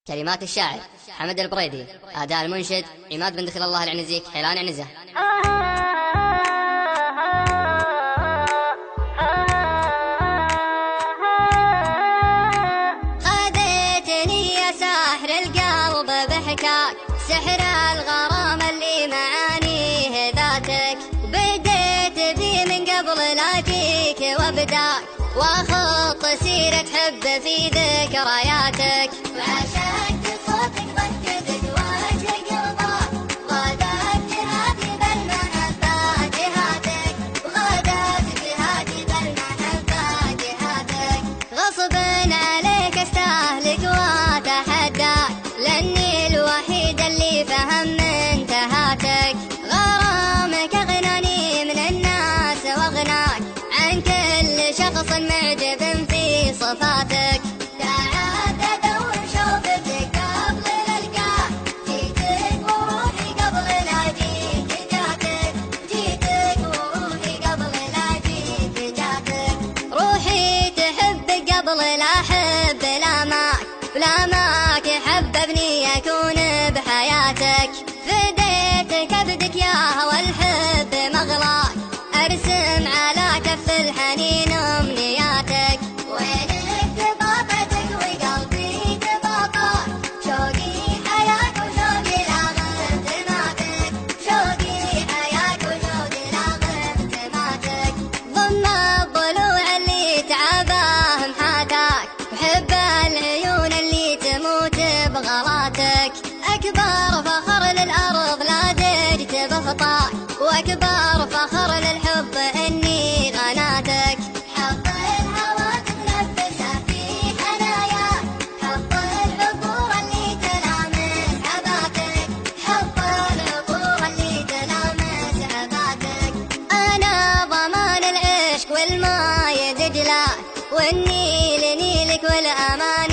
كلمات الشاعر حمد البريدي، أداء المنشد عماد بن دخل الله العنزي حيلان عنزة. خذتني يا ساحر القلب بحكاك، سحر الغرام اللي معانيه ذاتك، بديت بي من قبل لا جيك وابداك، واخط سيرة حب في ذكرياتك، وعشقت صوتك ضحكتك وجه قلبك، غادت جهاتي بالمحبة جهاتك، وغادت جهاتي بالمحبة جهاتك، غصبا عليك استهلك واتحداك، لاني الوحيد اللي فهم انتهاتك، غرامك اغناني من الناس واغناك عن كل شخص معجب في صفاتك، تعال ادور شوفتك قبل الالقاك، جيتك وروحي قبل لا جيك جاتك، جيتك وروحي قبل لا جيك جاتك، روحي تحبك قبل لا احب لاماك، بلاماك حببني اكون بحياتك، فديتك ابدك يا هوى الحب مغلاك، ارسم على كف الحنين امنياتك، وينك تباطتك وقلبي تباطاك، شوقي حياك وشوقي لاغم تماتك، شوقي حياك وشوقي لاغم تماتك، ضم الضلوع اللي تعباه محاتاك، وحب العيون اللي تموت بغلاتك، اكبر فخر للارض لا دجت بخطاك، واكبر فخر للحب اني غناتك، حب الهوى تتنفسه في حناياك، حب العطور اللي تلامس هباتك، حب العطور اللي تلامس هباتك، انا ضمان العشق والماي دجله، والنيل نيلك والامان